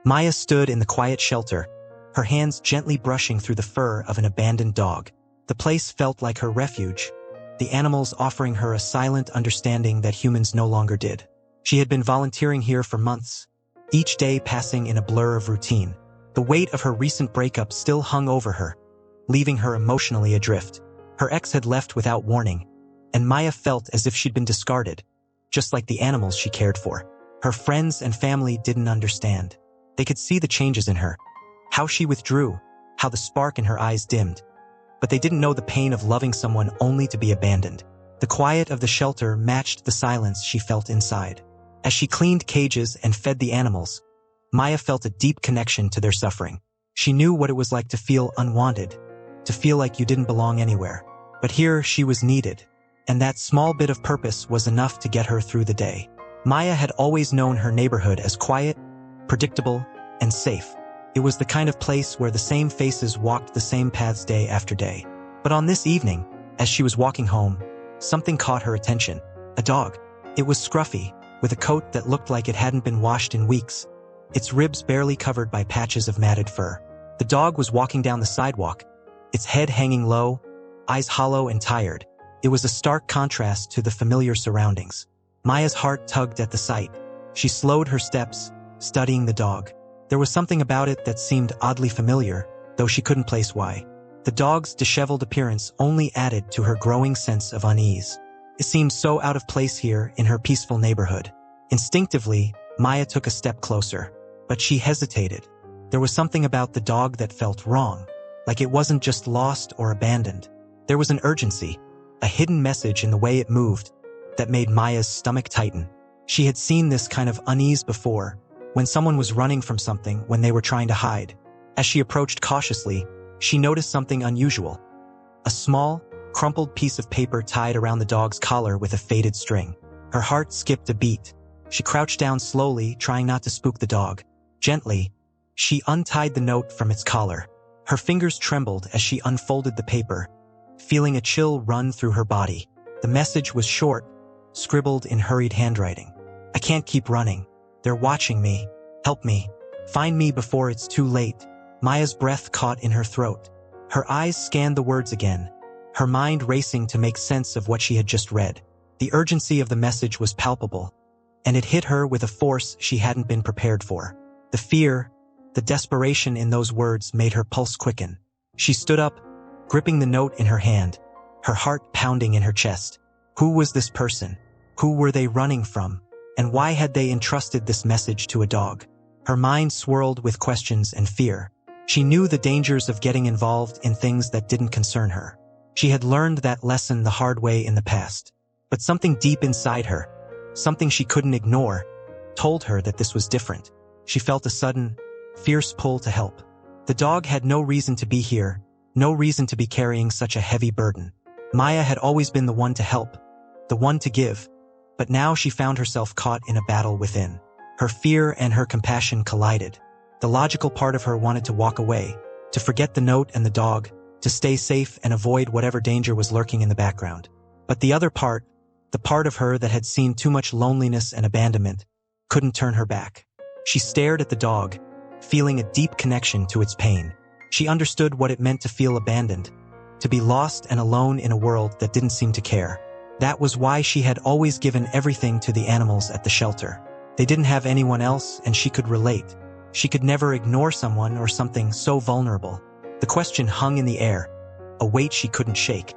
Maya stood in the quiet shelter, her hands gently brushing through the fur of an abandoned dog. The place felt like her refuge, the animals offering her a silent understanding that humans no longer did. She had been volunteering here for months, each day passing in a blur of routine. The weight of her recent breakup still hung over her, leaving her emotionally adrift. Her ex had left without warning, and Maya felt as if she'd been discarded, just like the animals she cared for. Her friends and family didn't understand. They could see the changes in her, how she withdrew, how the spark in her eyes dimmed. But they didn't know the pain of loving someone only to be abandoned. The quiet of the shelter matched the silence she felt inside. As she cleaned cages and fed the animals, Maya felt a deep connection to their suffering. She knew what it was like to feel unwanted, to feel like you didn't belong anywhere. But here she was needed, and that small bit of purpose was enough to get her through the day. Maya had always known her neighborhood as quiet, predictable, and safe. It was the kind of place where the same faces walked the same paths day after day. But on this evening, as she was walking home, something caught her attention. A dog. It was scruffy, with a coat that looked like it hadn't been washed in weeks, its ribs barely covered by patches of matted fur. The dog was walking down the sidewalk, its head hanging low, eyes hollow and tired. It was a stark contrast to the familiar surroundings. Maya's heart tugged at the sight. She slowed her steps, studying the dog. There was something about it that seemed oddly familiar, though she couldn't place why. The dog's disheveled appearance only added to her growing sense of unease. It seemed so out of place here in her peaceful neighborhood. Instinctively, Maya took a step closer, but she hesitated. There was something about the dog that felt wrong, like it wasn't just lost or abandoned. There was an urgency, a hidden message in the way it moved, that made Maya's stomach tighten. She had seen this kind of unease before, when someone was running from something when they were trying to hide. As she approached cautiously, she noticed something unusual. A small, crumpled piece of paper tied around the dog's collar with a faded string. Her heart skipped a beat. She crouched down slowly, trying not to spook the dog. Gently, she untied the note from its collar. Her fingers trembled as she unfolded the paper, feeling a chill run through her body. The message was short, scribbled in hurried handwriting. "I can't keep running. They're watching me. Help me. Find me before it's too late." Maya's breath caught in her throat. Her eyes scanned the words again, her mind racing to make sense of what she had just read. The urgency of the message was palpable, and it hit her with a force she hadn't been prepared for. The fear, the desperation in those words made her pulse quicken. She stood up, gripping the note in her hand, her heart pounding in her chest. Who was this person? Who were they running from? And why had they entrusted this message to a dog? Her mind swirled with questions and fear. She knew the dangers of getting involved in things that didn't concern her. She had learned that lesson the hard way in the past. But something deep inside her, something she couldn't ignore, told her that this was different. She felt a sudden, fierce pull to help. The dog had no reason to be here, no reason to be carrying such a heavy burden. Maya had always been the one to help, the one to give, but now she found herself caught in a battle within. Her fear and her compassion collided. The logical part of her wanted to walk away, to forget the note and the dog, to stay safe and avoid whatever danger was lurking in the background. But the other part, the part of her that had seen too much loneliness and abandonment, couldn't turn her back. She stared at the dog, feeling a deep connection to its pain. She understood what it meant to feel abandoned, to be lost and alone in a world that didn't seem to care. That was why she had always given everything to the animals at the shelter. They didn't have anyone else, and she could relate. She could never ignore someone or something so vulnerable. The question hung in the air, a weight she couldn't shake.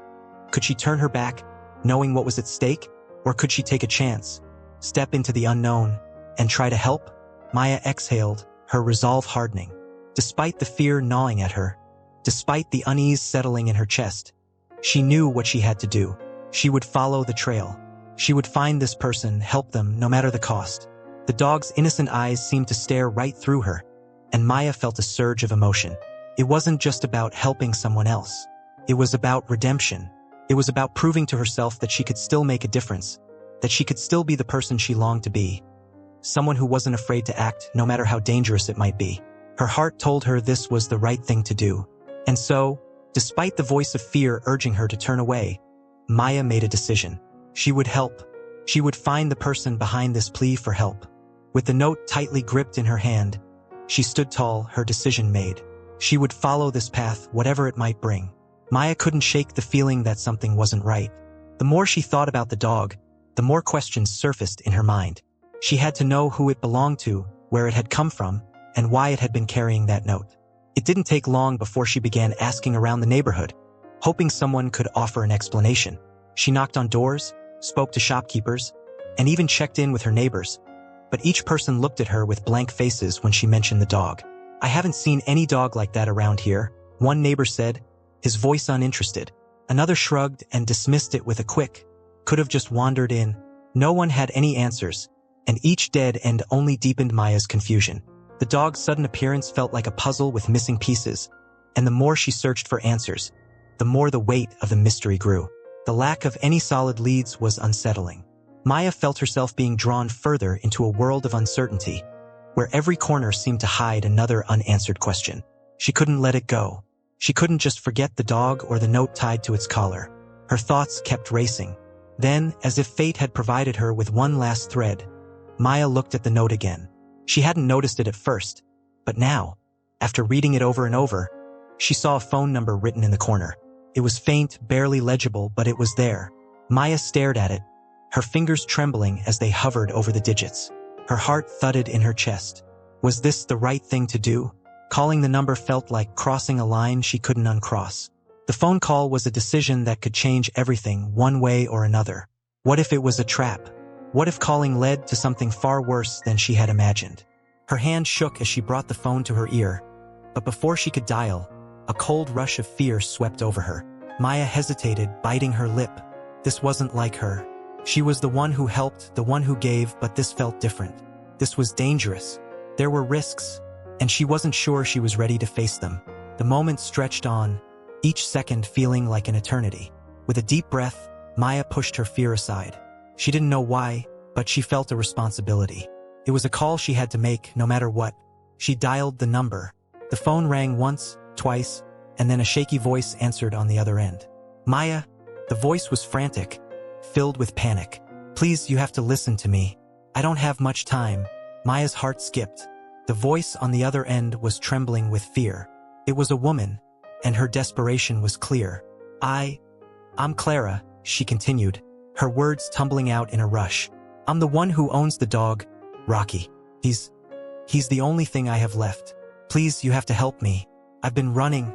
Could she turn her back, knowing what was at stake? Or could she take a chance, step into the unknown, and try to help? Maya exhaled, her resolve hardening. Despite the fear gnawing at her, despite the unease settling in her chest, she knew what she had to do. She would follow the trail. She would find this person, help them, no matter the cost. The dog's innocent eyes seemed to stare right through her, and Maya felt a surge of emotion. It wasn't just about helping someone else. It was about redemption. It was about proving to herself that she could still make a difference, that she could still be the person she longed to be. Someone who wasn't afraid to act, no matter how dangerous it might be. Her heart told her this was the right thing to do. And so, despite the voice of fear urging her to turn away, Maya made a decision. She would help. She would find the person behind this plea for help. With the note tightly gripped in her hand, She stood tall, her decision made. She would follow this path, whatever it might bring. Maya couldn't shake the feeling that something wasn't right. The more she thought about the dog, the more questions surfaced in her mind. She had to know who it belonged to, where it had come from, and why it had been carrying that note. It didn't take long before she began asking around the neighborhood, hoping someone could offer an explanation. She knocked on doors, spoke to shopkeepers, and even checked in with her neighbors. But each person looked at her with blank faces when she mentioned the dog. "I haven't seen any dog like that around here," one neighbor said, his voice uninterested. Another shrugged and dismissed it with a quick, "Could have just wandered in." No one had any answers, and each dead end only deepened Maya's confusion. The dog's sudden appearance felt like a puzzle with missing pieces, and the more she searched for answers, the more the weight of the mystery grew. The lack of any solid leads was unsettling. Maya felt herself being drawn further into a world of uncertainty, where every corner seemed to hide another unanswered question. She couldn't let it go. She couldn't just forget the dog or the note tied to its collar. Her thoughts kept racing. Then, as if fate had provided her with one last thread, Maya looked at the note again. She hadn't noticed it at first, but now, after reading it over and over, she saw a phone number written in the corner. It was faint, barely legible, but it was there. Maya stared at it, her fingers trembling as they hovered over the digits. Her heart thudded in her chest. Was this the right thing to do? Calling the number felt like crossing a line she couldn't uncross. The phone call was a decision that could change everything one way or another. What if it was a trap? What if calling led to something far worse than she had imagined? Her hand shook as she brought the phone to her ear, but before she could dial, a cold rush of fear swept over her. Maya hesitated, biting her lip. This wasn't like her. She was the one who helped, the one who gave, but this felt different. This was dangerous. There were risks, and she wasn't sure she was ready to face them. The moment stretched on, each second feeling like an eternity. With a deep breath, Maya pushed her fear aside. She didn't know why, but she felt a responsibility. It was a call she had to make, no matter what. She dialed the number. The phone rang once, twice, and then a shaky voice answered on the other end. "Maya." The voice was frantic, filled with panic. "Please, you have to listen to me. I don't have much time." Maya's heart skipped. The voice on the other end was trembling with fear. It was a woman, and her desperation was clear. I'm Clara," she continued, her words tumbling out in a rush. "I'm the one who owns the dog, Rocky. He's the only thing I have left. Please, you have to help me. I've been running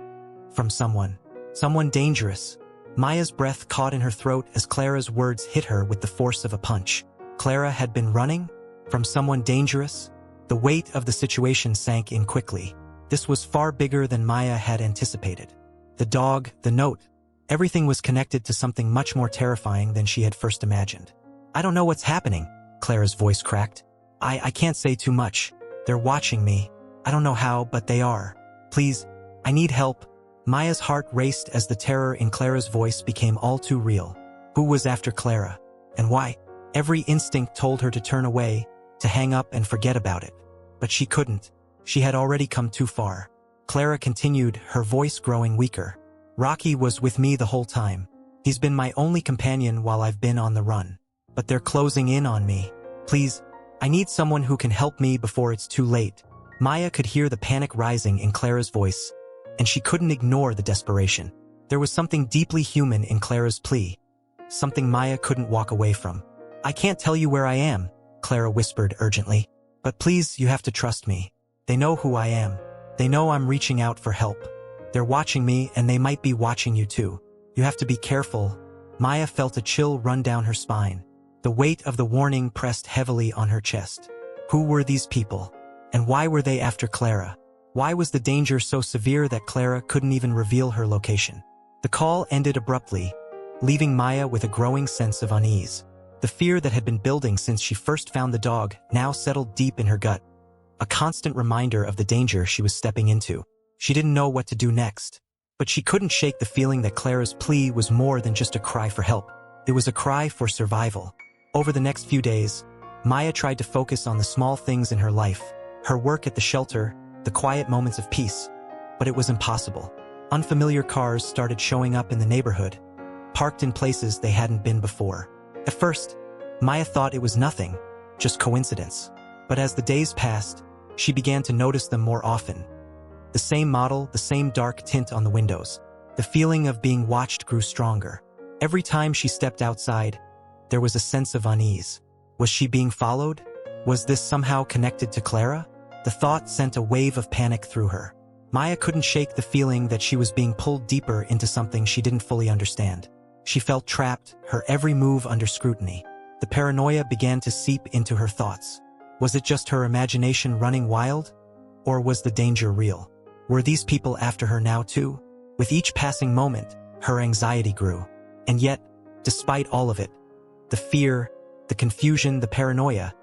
from someone dangerous." Maya's breath caught in her throat as Clara's words hit her with the force of a punch. Clara had been running from someone dangerous? The weight of the situation sank in quickly. This was far bigger than Maya had anticipated. The dog, the note, everything was connected to something much more terrifying than she had first imagined. "I don't know what's happening," Clara's voice cracked. I can't say too much. They're watching me. I don't know how, but they are. Please, I need help." Maya's heart raced as the terror in Clara's voice became all too real. Who was after Clara? And why? Every instinct told her to turn away, to hang up and forget about it. But she couldn't. She had already come too far. Clara continued, her voice growing weaker. "Rocky was with me the whole time. He's been my only companion while I've been on the run. But they're closing in on me. Please, I need someone who can help me before it's too late." Maya could hear the panic rising in Clara's voice, and she couldn't ignore the desperation. There was something deeply human in Clara's plea, something Maya couldn't walk away from. "I can't tell you where I am," Clara whispered urgently. "But please, you have to trust me. They know who I am. They know I'm reaching out for help. They're watching me, and they might be watching you too. You have to be careful." Maya felt a chill run down her spine. The weight of the warning pressed heavily on her chest. Who were these people? And why were they after Clara? Why was the danger so severe that Clara couldn't even reveal her location? The call ended abruptly, leaving Maya with a growing sense of unease. The fear that had been building since she first found the dog now settled deep in her gut, a constant reminder of the danger she was stepping into. She didn't know what to do next, but she couldn't shake the feeling that Clara's plea was more than just a cry for help. It was a cry for survival. Over the next few days, Maya tried to focus on the small things in her life, her work at the shelter, the quiet moments of peace, but it was impossible. Unfamiliar cars started showing up in the neighborhood, parked in places they hadn't been before. At first, Maya thought it was nothing, just coincidence. But as the days passed, she began to notice them more often. The same model, the same dark tint on the windows. The feeling of being watched grew stronger. Every time she stepped outside, there was a sense of unease. Was she being followed? Was this somehow connected to Clara? The thought sent a wave of panic through her. Maya couldn't shake the feeling that she was being pulled deeper into something she didn't fully understand. She felt trapped, her every move under scrutiny. The paranoia began to seep into her thoughts. Was it just her imagination running wild? Or was the danger real? Were these people after her now too? With each passing moment, her anxiety grew. And yet, despite all of it, the fear, the confusion, the paranoia,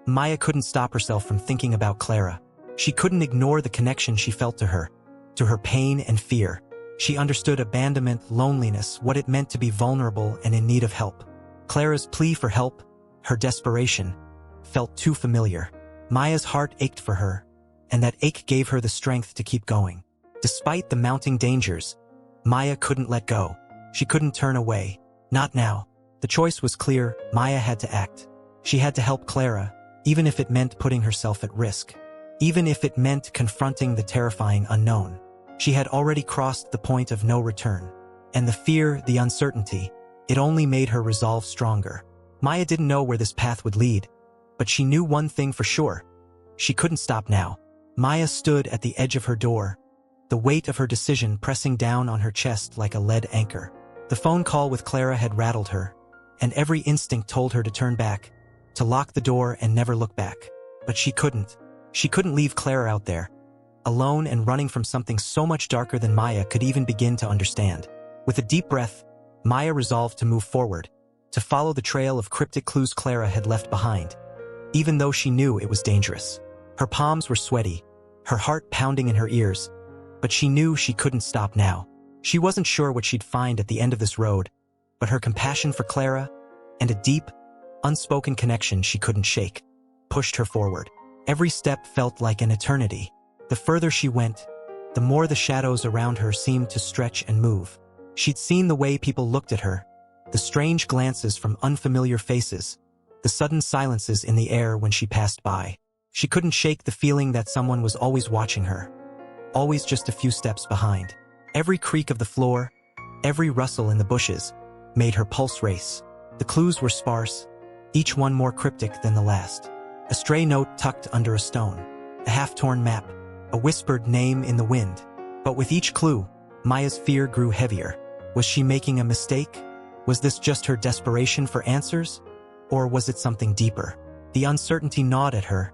Maya couldn't stop herself from thinking about Clara. She couldn't ignore the connection she felt to her pain and fear. She understood abandonment, loneliness, what it meant to be vulnerable and in need of help. Clara's plea for help, her desperation, felt too familiar. Maya's heart ached for her, and that ache gave her the strength to keep going. Despite the mounting dangers, Maya couldn't let go. She couldn't turn away. Not now. The choice was clear. Maya had to act. She had to help Clara, even if it meant putting herself at risk. Even if it meant confronting the terrifying unknown. She had already crossed the point of no return. And the fear, the uncertainty, it only made her resolve stronger. Maya didn't know where this path would lead, but she knew one thing for sure. She couldn't stop now. Maya stood at the edge of her door, the weight of her decision pressing down on her chest like a lead anchor. The phone call with Clara had rattled her, and every instinct told her to turn back, to lock the door and never look back. But she couldn't. She couldn't leave Clara out there, alone and running from something so much darker than Maya could even begin to understand. With a deep breath, Maya resolved to move forward, to follow the trail of cryptic clues Clara had left behind, even though she knew it was dangerous. Her palms were sweaty, her heart pounding in her ears, but she knew she couldn't stop now. She wasn't sure what she'd find at the end of this road, but her compassion for Clara, and a deep, unspoken connection she couldn't shake, pushed her forward. Every step felt like an eternity. The further she went, the more the shadows around her seemed to stretch and move. She'd seen the way people looked at her, the strange glances from unfamiliar faces, the sudden silences in the air when she passed by. She couldn't shake the feeling that someone was always watching her, always just a few steps behind. Every creak of the floor, every rustle in the bushes, made her pulse race. The clues were sparse, each one more cryptic than the last. A stray note tucked under a stone, a half-torn map, a whispered name in the wind. But with each clue, Maya's fear grew heavier. Was she making a mistake? Was this just her desperation for answers? Or was it something deeper? The uncertainty gnawed at her,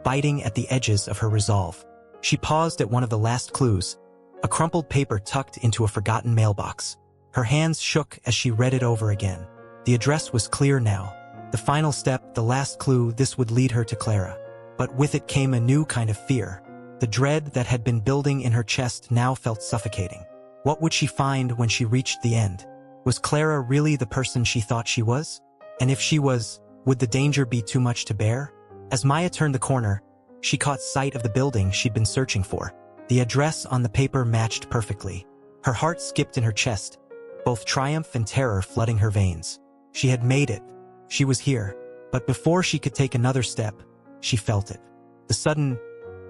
biting at the edges of her resolve. She paused at one of the last clues, a crumpled paper tucked into a forgotten mailbox. Her hands shook as she read it over again. The address was clear now. The final step, the last clue, this would lead her to Clara. But with it came a new kind of fear. The dread that had been building in her chest now felt suffocating. What would she find when she reached the end? Was Clara really the person she thought she was? And if she was, would the danger be too much to bear? As Maya turned the corner, she caught sight of the building she'd been searching for. The address on the paper matched perfectly. Her heart skipped in her chest, both triumph and terror flooding her veins. She had made it. She was here. But before she could take another step, she felt it. The sudden,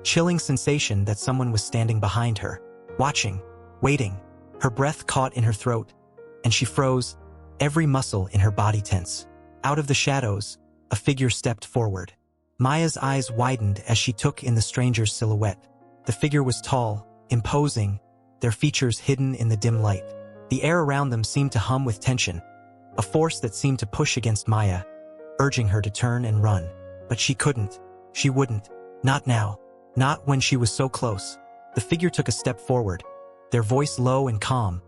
chilling sensation that someone was standing behind her, watching, waiting. Her breath caught in her throat, and she froze, every muscle in her body tense. Out of the shadows, a figure stepped forward. Maya's eyes widened as she took in the stranger's silhouette. The figure was tall, imposing, their features hidden in the dim light. The air around them seemed to hum with tension, a force that seemed to push against Maya, urging her to turn and run. But she couldn't. She wouldn't. Not now. Not when she was so close. The figure took a step forward, their voice low and calm,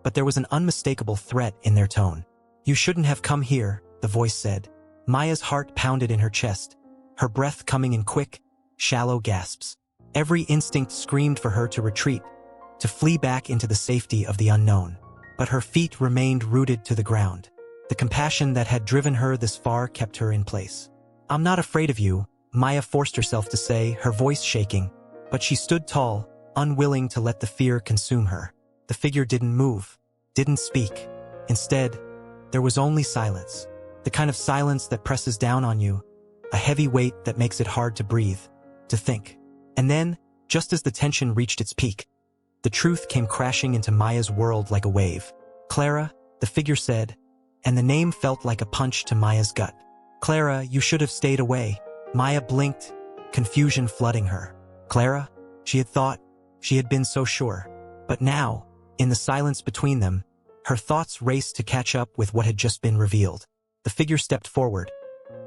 but there was an unmistakable threat in their tone. "You shouldn't have come here," the voice said. Maya's heart pounded in her chest, her breath coming in quick, shallow gasps. Every instinct screamed for her to retreat, to flee back into the safety of the unknown. But her feet remained rooted to the ground. The compassion that had driven her this far kept her in place. "I'm not afraid of you," Maya forced herself to say, her voice shaking, but she stood tall, unwilling to let the fear consume her. The figure didn't move, didn't speak. Instead, there was only silence. The kind of silence that presses down on you, a heavy weight that makes it hard to breathe. to think. And then, just as the tension reached its peak, the truth came crashing into Maya's world like a wave. "Clara," the figure said, and the name felt like a punch to Maya's gut. "Clara, you should have stayed away." Maya blinked, confusion flooding her. Clara? She had thought. She had been so sure. But now, in the silence between them, her thoughts raced to catch up with what had just been revealed. The figure stepped forward,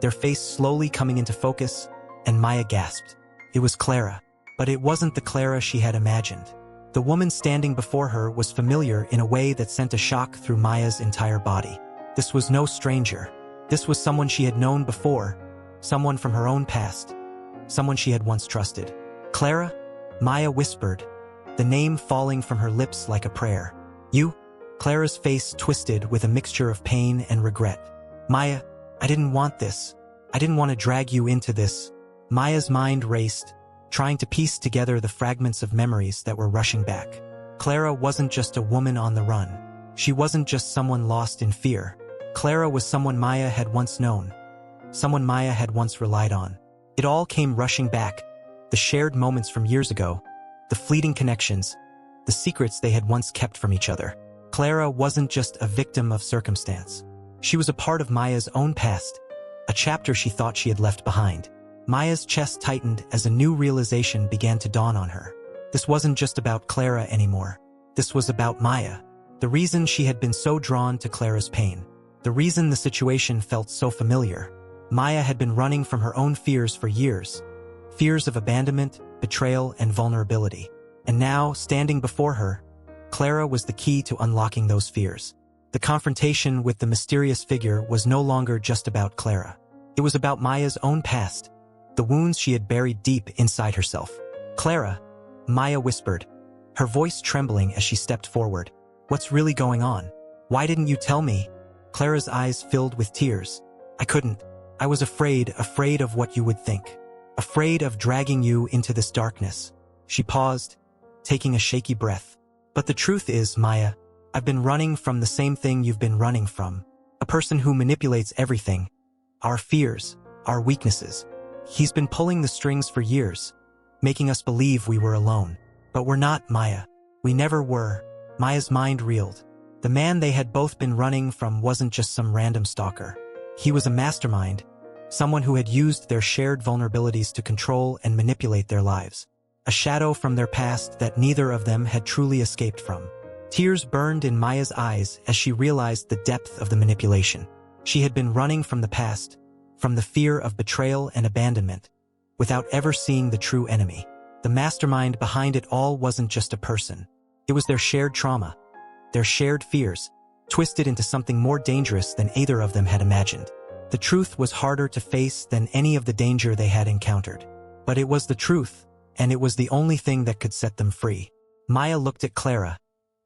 their face slowly coming into focus, and Maya gasped. It was Clara. But it wasn't the Clara she had imagined. The woman standing before her was familiar in a way that sent a shock through Maya's entire body. This was no stranger. This was someone she had known before, someone from her own past, someone she had once trusted. "Clara?" Maya whispered, the name falling from her lips like a prayer. "You?" Clara's face twisted with a mixture of pain and regret. "Maya, I didn't want this. I didn't want to drag you into this." Maya's mind raced, trying to piece together the fragments of memories that were rushing back. Clara wasn't just a woman on the run. She wasn't just someone lost in fear. Clara was someone Maya had once known, someone Maya had once relied on. It all came rushing back, the shared moments from years ago, the fleeting connections, the secrets they had once kept from each other. Clara wasn't just a victim of circumstance. She was a part of Maya's own past, a chapter she thought she had left behind. Maya's chest tightened as a new realization began to dawn on her. This wasn't just about Clara anymore. This was about Maya. The reason she had been so drawn to Clara's pain. The reason the situation felt so familiar. Maya had been running from her own fears for years. Fears of abandonment, betrayal, and vulnerability. And now, standing before her, Clara was the key to unlocking those fears. The confrontation with the mysterious figure was no longer just about Clara. It was about Maya's own past, the wounds she had buried deep inside herself. "Clara," Maya whispered, her voice trembling as she stepped forward. "What's really going on? Why didn't you tell me?" Clara's eyes filled with tears. "I couldn't. I was afraid of what you would think. Afraid of dragging you into this darkness." She paused, taking a shaky breath. "But the truth is, Maya, I've been running from the same thing you've been running from. A person who manipulates everything. Our fears, our weaknesses. He's been pulling the strings for years, making us believe we were alone. But we're not, Maya. We never were." Maya's mind reeled. The man they had both been running from wasn't just some random stalker. He was a mastermind, someone who had used their shared vulnerabilities to control and manipulate their lives. A shadow from their past that neither of them had truly escaped from. Tears burned in Maya's eyes as she realized the depth of the manipulation. She had been running from the past, from the fear of betrayal and abandonment, without ever seeing the true enemy. The mastermind behind it all wasn't just a person. It was their shared trauma, their shared fears, twisted into something more dangerous than either of them had imagined. The truth was harder to face than any of the danger they had encountered. But it was the truth, and it was the only thing that could set them free. Maya looked at Clara,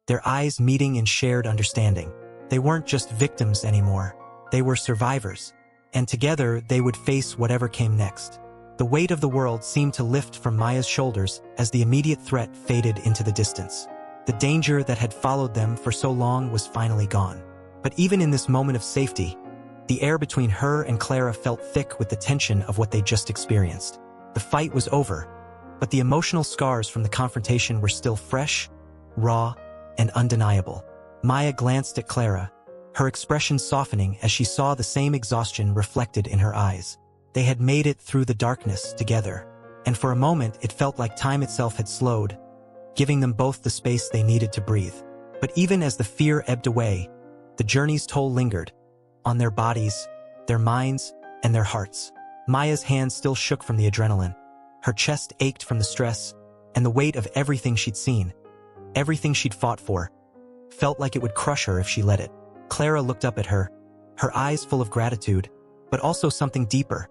their eyes meeting in shared understanding. They weren't just victims anymore. They were survivors. And together they would face whatever came next. The weight of the world seemed to lift from Maya's shoulders as the immediate threat faded into the distance. The danger that had followed them for so long was finally gone. But even in this moment of safety, the air between her and Clara felt thick with the tension of what they just experienced. The fight was over, but the emotional scars from the confrontation were still fresh, raw, and undeniable. Maya glanced at Clara, her expression softening as she saw the same exhaustion reflected in her eyes. They had made it through the darkness together, and for a moment it felt like time itself had slowed, giving them both the space they needed to breathe. But even as the fear ebbed away, the journey's toll lingered, on their bodies, their minds, and their hearts. Maya's hands still shook from the adrenaline. Her chest ached from the stress, and the weight of everything she'd seen, everything she'd fought for, felt like it would crush her if she let it. Clara looked up at her, her eyes full of gratitude, but also something deeper,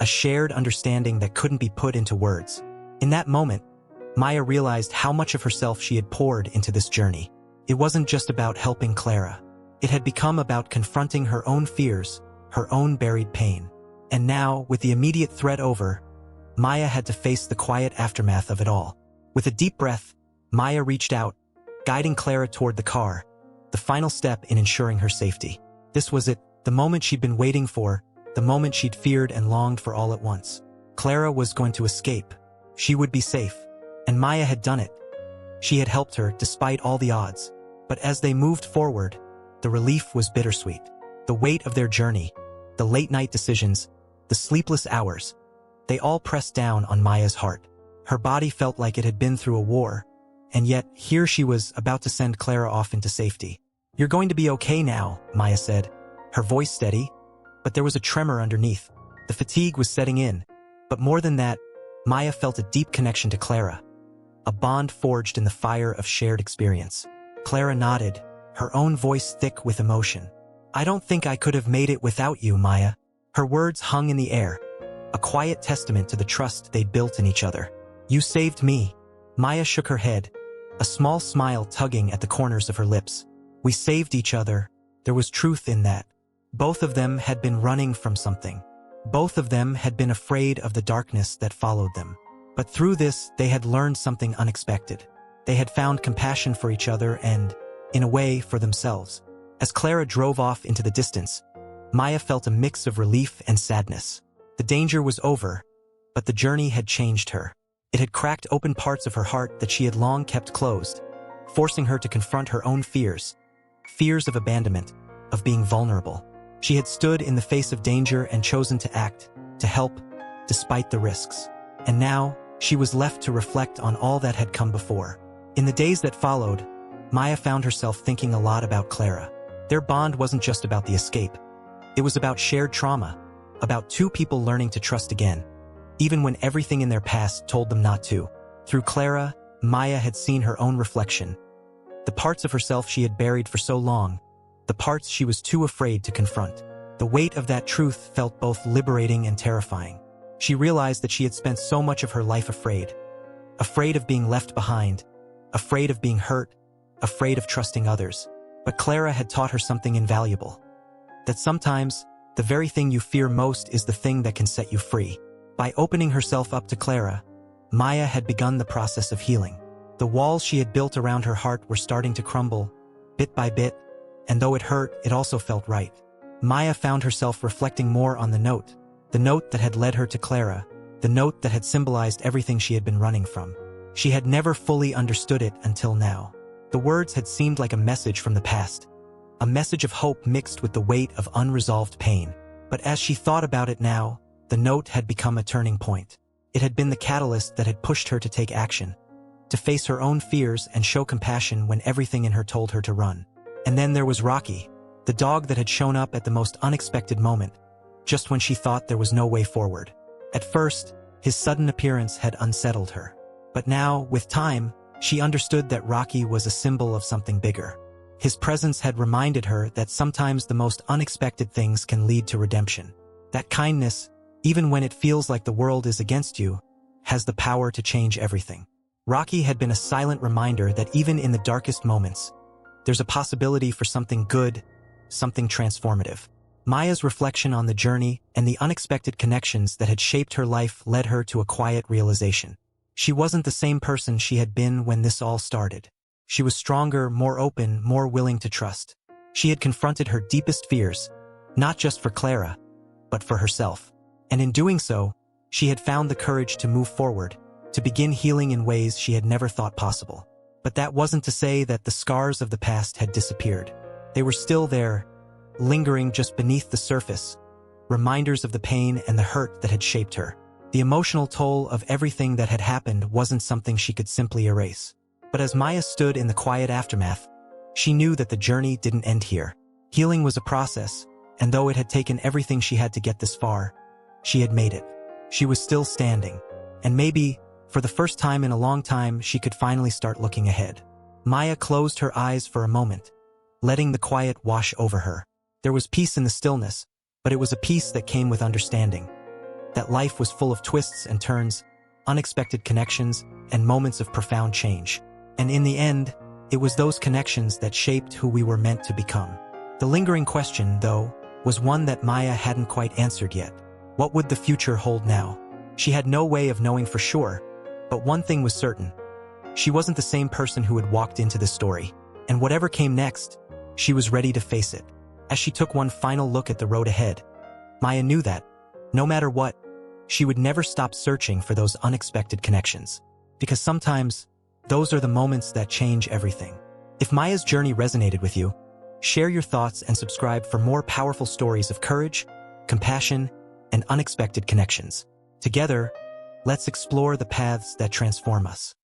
a shared understanding that couldn't be put into words. In that moment, Maya realized how much of herself she had poured into this journey. It wasn't just about helping Clara. It had become about confronting her own fears, her own buried pain. And now, with the immediate threat over, Maya had to face the quiet aftermath of it all. With a deep breath, Maya reached out, guiding Clara toward the car, the final step in ensuring her safety. This was it, the moment she'd been waiting for, the moment she'd feared and longed for all at once. Clara was going to escape. She would be safe. And Maya had done it. She had helped her despite all the odds. But as they moved forward, the relief was bittersweet. The weight of their journey, the late-night decisions, the sleepless hours, they all pressed down on Maya's heart. Her body felt like it had been through a war, and yet here she was about to send Clara off into safety. "You're going to be okay now," Maya said, her voice steady, but there was a tremor underneath. The fatigue was setting in, but more than that, Maya felt a deep connection to Clara, a bond forged in the fire of shared experience. Clara nodded, her own voice thick with emotion. "I don't think I could have made it without you, Maya." Her words hung in the air, a quiet testament to the trust they'd built in each other. "You saved me." Maya shook her head, a small smile tugging at the corners of her lips. "We saved each other." There was truth in that. Both of them had been running from something. Both of them had been afraid of the darkness that followed them. But through this, they had learned something unexpected. They had found compassion for each other and, in a way, for themselves. As Clara drove off into the distance, Maya felt a mix of relief and sadness. The danger was over, but the journey had changed her. It had cracked open parts of her heart that she had long kept closed, forcing her to confront her own fears. Fears of abandonment, of being vulnerable. She had stood in the face of danger and chosen to act, to help, despite the risks. And now, she was left to reflect on all that had come before. In the days that followed, Maya found herself thinking a lot about Clara. Their bond wasn't just about the escape. It was about shared trauma, about two people learning to trust again, even when everything in their past told them not to. Through Clara, Maya had seen her own reflection. The parts of herself she had buried for so long, the parts she was too afraid to confront. The weight of that truth felt both liberating and terrifying. She realized that she had spent so much of her life afraid. Afraid of being left behind, afraid of being hurt, afraid of trusting others. But Clara had taught her something invaluable. That sometimes, the very thing you fear most is the thing that can set you free. By opening herself up to Clara, Maya had begun the process of healing. The walls she had built around her heart were starting to crumble, bit by bit, and though it hurt, it also felt right. Maya found herself reflecting more on the note that had led her to Clara, the note that had symbolized everything she had been running from. She had never fully understood it until now. The words had seemed like a message from the past, a message of hope mixed with the weight of unresolved pain. But as she thought about it now, the note had become a turning point. It had been the catalyst that had pushed her to take action, to face her own fears and show compassion when everything in her told her to run. And then there was Rocky, the dog that had shown up at the most unexpected moment, just when she thought there was no way forward. At first, his sudden appearance had unsettled her. But now, with time, she understood that Rocky was a symbol of something bigger. His presence had reminded her that sometimes the most unexpected things can lead to redemption. That kindness, even when it feels like the world is against you, has the power to change everything. Rocky had been a silent reminder that even in the darkest moments, there's a possibility for something good, something transformative. Maya's reflection on the journey and the unexpected connections that had shaped her life led her to a quiet realization. She wasn't the same person she had been when this all started. She was stronger, more open, more willing to trust. She had confronted her deepest fears, not just for Clara, but for herself. And in doing so, she had found the courage to move forward, to begin healing in ways she had never thought possible. But that wasn't to say that the scars of the past had disappeared. They were still there, lingering just beneath the surface, reminders of the pain and the hurt that had shaped her. The emotional toll of everything that had happened wasn't something she could simply erase. But as Maya stood in the quiet aftermath, she knew that the journey didn't end here. Healing was a process, and though it had taken everything she had to get this far, she had made it. She was still standing, and maybe, for the first time in a long time, she could finally start looking ahead. Maya closed her eyes for a moment, letting the quiet wash over her. There was peace in the stillness, but it was a peace that came with understanding. That life was full of twists and turns, unexpected connections, and moments of profound change. And in the end, it was those connections that shaped who we were meant to become. The lingering question, though, was one that Maya hadn't quite answered yet. What would the future hold now? She had no way of knowing for sure, but one thing was certain. She wasn't the same person who had walked into this story, and whatever came next, she was ready to face it. As she took one final look at the road ahead, Maya knew that, no matter what, she would never stop searching for those unexpected connections. Because sometimes, those are the moments that change everything. If Maya's journey resonated with you, share your thoughts and subscribe for more powerful stories of courage, compassion, and unexpected connections. Together, let's explore the paths that transform us.